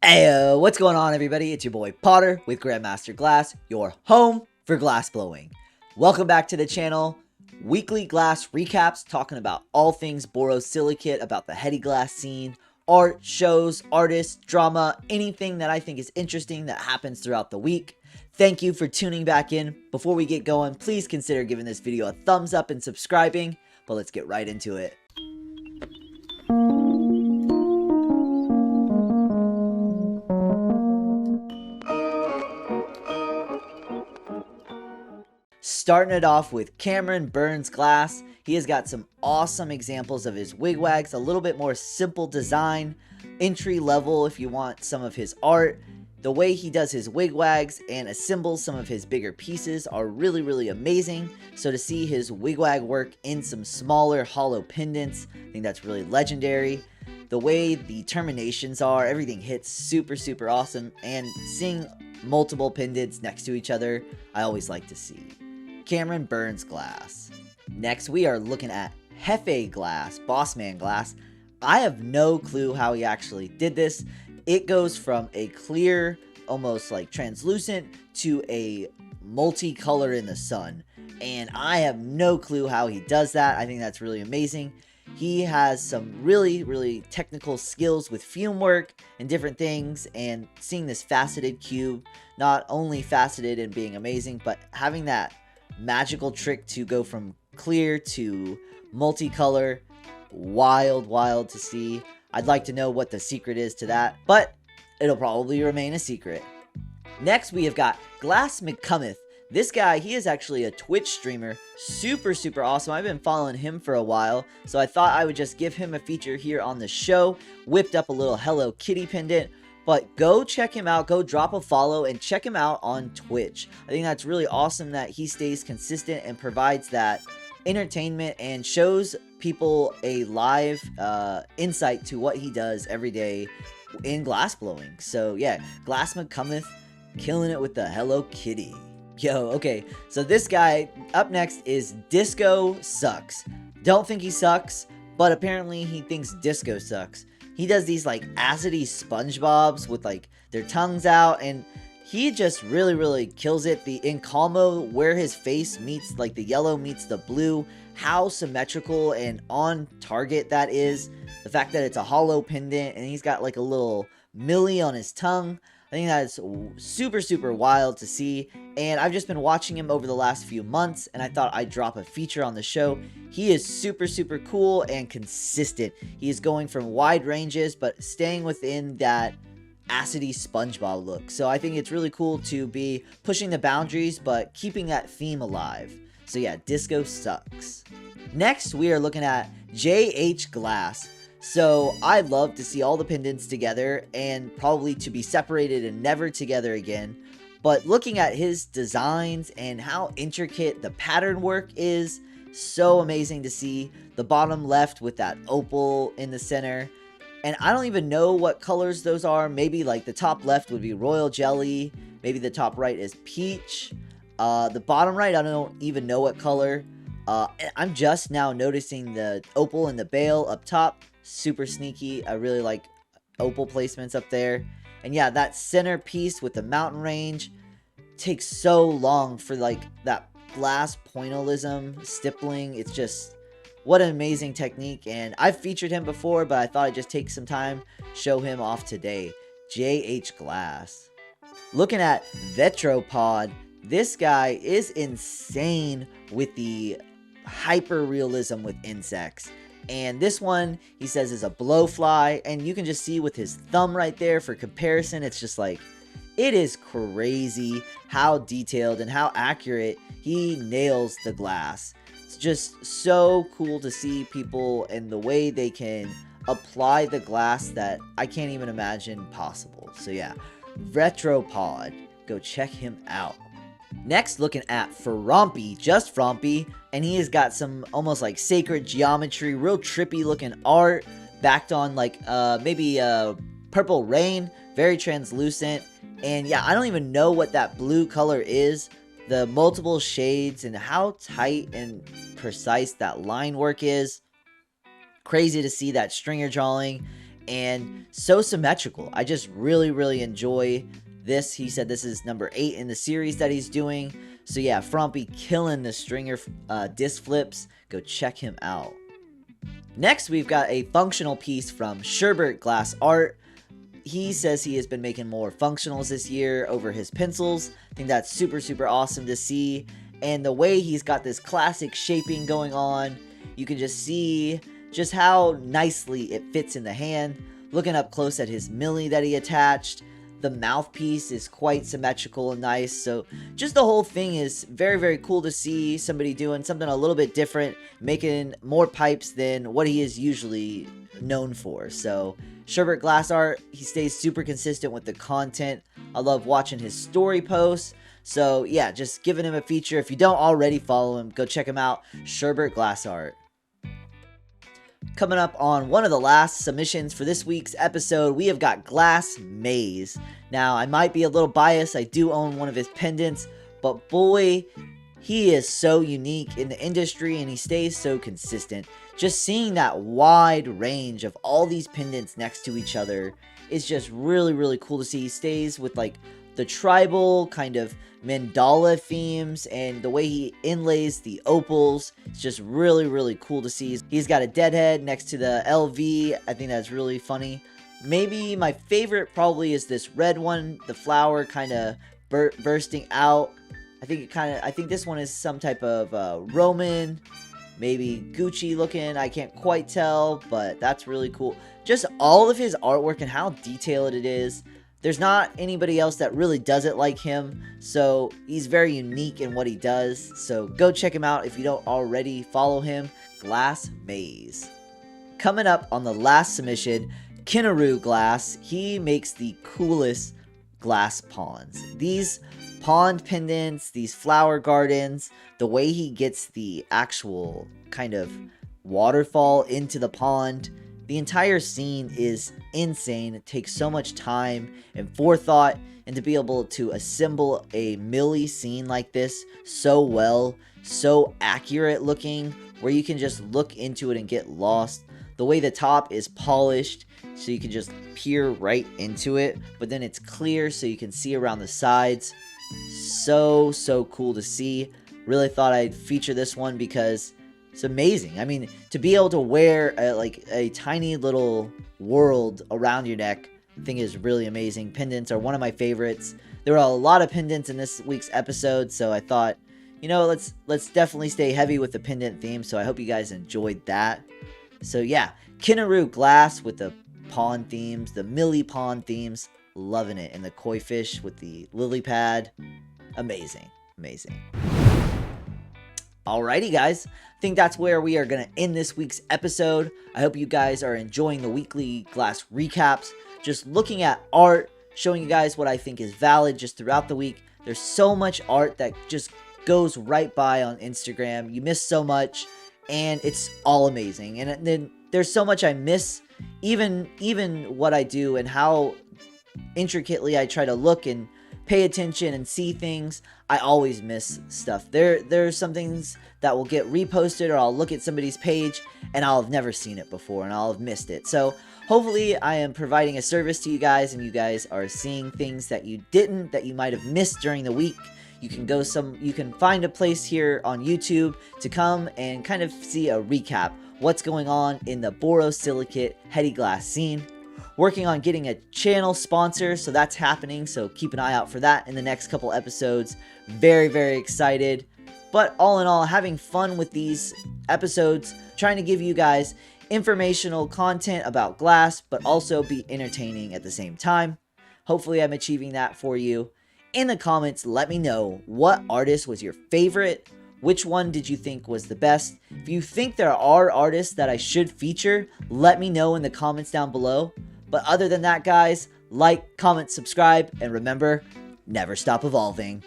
Hey, what's going on, everybody? It's your boy Potter with Grandmaster Glass, your home for glass blowing. Welcome back to the channel. Weekly glass recaps, talking about all things Borosilicate, about the Hefe Glass scene, art, shows, artists, drama, anything that I think is interesting that happens throughout the week. Thank you for tuning back in. Before we get going, please consider giving this video a thumbs up and subscribing, but let's get right into it. Starting it off with Cameron Burns Glass. He has got some awesome examples of his wigwags, a little bit more simple design, entry level if you want some of his art. The way he does his wigwags and assembles some of his bigger pieces are really amazing. So to see his wigwag work in some smaller hollow pendants, I think that's really legendary. The way the terminations are, everything hits super awesome, and seeing multiple pendants next to each other, I always like to see. Cameron Burns Glass. Next, we are looking at Hefe Glass, Bossman Glass. I have no clue how he actually did this. It goes from a clear, almost like translucent, to a multicolor in the sun. And I have no clue how he does that. I think that's really amazing. He has some really technical skills with fume work and different things, and seeing this faceted cube, not only faceted and being amazing, but having that magical trick to go from clear to multicolor, wild to see. I'd like to know what the secret is to that, but it'll probably remain a secret. Next, we have got Glassman Cometh. This guy, he is actually a Twitch streamer, super awesome. I've been following him for a while, so I thought I would just give him a feature here on the show. Whipped up a little Hello Kitty pendant. But go check him out, go drop a follow, and check him out on Twitch. I think that's really awesome that he stays consistent and provides that entertainment and shows people a live insight to what he does every day in glass blowing. So yeah, Glassman Cometh, killing it with the Hello Kitty. Yo, okay, so this guy, up next is Disco Sucks. Don't think he sucks, but apparently he thinks disco sucks. He does these like acidy SpongeBobs with like their tongues out, and he just really kills it. The Incalmo, where his face meets, like the yellow meets the blue, how symmetrical and on target that is. The fact that it's a hollow pendant and he's got like a little millie on his tongue. I think that's super wild to see, and I've just been watching him over the last few months, and I thought I'd drop a feature on the show. He is super cool and consistent. He is going from wide ranges, but staying within that acidy SpongeBob look. So I think it's really cool to be pushing the boundaries, but keeping that theme alive. So yeah, Disco Sucks. Next, we are looking at JH Glass. So I love to see all the pendants together and probably to be separated and never together again. But looking at his designs and how intricate the pattern work is, so amazing to see. The bottom left with that opal in the center. And I don't even know what colors those are. Maybe like the top left would be royal jelly. Maybe the top right is peach. The bottom right, I don't even know what color. I'm just now noticing the opal and the bail up top. Super sneaky. I really like opal placements up there. And yeah, that center piece with the mountain range takes so long for like that glass pointillism stippling. It's just, what an amazing technique. And I've featured him before, but I thought I'd just take some time, show him off today. JH Glass. Looking at Vetropod, this guy is insane with the hyper realism with insects. And this one, he says, is a blowfly, and you can just see with his thumb right there for comparison, it's just like, it is crazy how detailed and how accurate he nails the glass. It's just so cool to see people and the way they can apply the glass that I can't even imagine possible. So yeah, Vetropod, go check him out. Next, looking at rompey, just rompey, and he has got some almost like sacred geometry, real trippy looking art, backed on like maybe purple rain, very translucent. And yeah, I don't even know what that blue color is. The multiple shades and how tight and precise that line work is. Crazy to see that stringer drawing. and so symmetrical. I just really enjoy this. He said this is number 8 in the series that he's doing. So yeah, Frompy killing the stringer disc flips. Go check him out. Next, we've got a functional piece from Sherbert Glass Art. He says he has been making more functionals this year over his pencils. I think that's super awesome to see. And the way he's got this classic shaping going on, you can just see just how nicely it fits in the hand. Looking up close at his millie that he attached, the mouthpiece is quite symmetrical and nice. So just the whole thing is very cool to see somebody doing something a little bit different, making more pipes than what he is usually known for. So Sherbert Glass Art, he stays super consistent with the content. I love watching his story posts. So yeah, just giving him a feature. If you don't already follow him, go check him out, Sherbert Glass Art. Coming up on one of the last submissions for this week's episode, we have got Glass Maze. Now, I might be a little biased. I do own one of his pendants, but boy, he is so unique in the industry and he stays so consistent. Just seeing that wide range of all these pendants next to each other is just really cool to see. He stays with like the tribal kind of mandala themes, and the way he inlays the opals, it's just really cool to see. He's got a deadhead next to the LV. I think that's really funny. Maybe my favorite probably is this red one, the flower kind of bursting out. I think this one is some type of Roman, maybe Gucci looking. I can't quite tell, but that's really cool. Just all of his artwork and how detailed it is. There's not anybody else that really does it like him, so he's very unique in what he does. So go check him out if you don't already follow him, Glass Maze. Coming up on the last submission, Kenaroo Glass. He makes the coolest glass ponds. These pond pendants, these flower gardens, the way he gets the actual kind of waterfall into the pond, the entire scene is insane. It takes so much time and forethought, and to be able to assemble a millie scene like this so well, so accurate looking, where you can just look into it and get lost. The way the top is polished, so you can just peer right into it, but then it's clear so you can see around the sides. So cool to see. Really thought I'd feature this one because it's amazing. I mean, to be able to wear a tiny little world around your neck, I think is really amazing. Pendants are one of my favorites. There are a lot of pendants in this week's episode, so I thought, you know, let's definitely stay heavy with the pendant theme. So I hope you guys enjoyed that. So yeah, Kenaroo Glass with the pond themes, the millie pond themes, loving it. And the koi fish with the lily pad, amazing. Alrighty guys, I think that's where we are going to end this week's episode. I hope you guys are enjoying the weekly glass recaps, just looking at art, showing you guys what I think is valid just throughout the week. There's so much art that just goes right by on Instagram. You miss so much, and it's all amazing. And then there's so much I miss, even what I do and how intricately I try to look and pay attention and see things. I always miss stuff. There's some things that will get reposted, or I'll look at somebody's page and I'll have never seen it before and I'll have missed it. So hopefully I am providing a service to you guys, and you guys are seeing things that you might have missed during the week. You can find a place here on YouTube to come and kind of see a recap, what's going on in the Borosilicate Hefe Glass scene. Working on getting a channel sponsor, so that's happening, so keep an eye out for that in the next couple episodes. Very excited. But all in all, having fun with these episodes, trying to give you guys informational content about glass, but also be entertaining at the same time. Hopefully I'm achieving that for you. In the comments, let me know what artist was your favorite. Which one did you think was the best? If you think there are artists that I should feature, let me know in the comments down below. But other than that, guys, like, comment, subscribe, and remember, never stop evolving.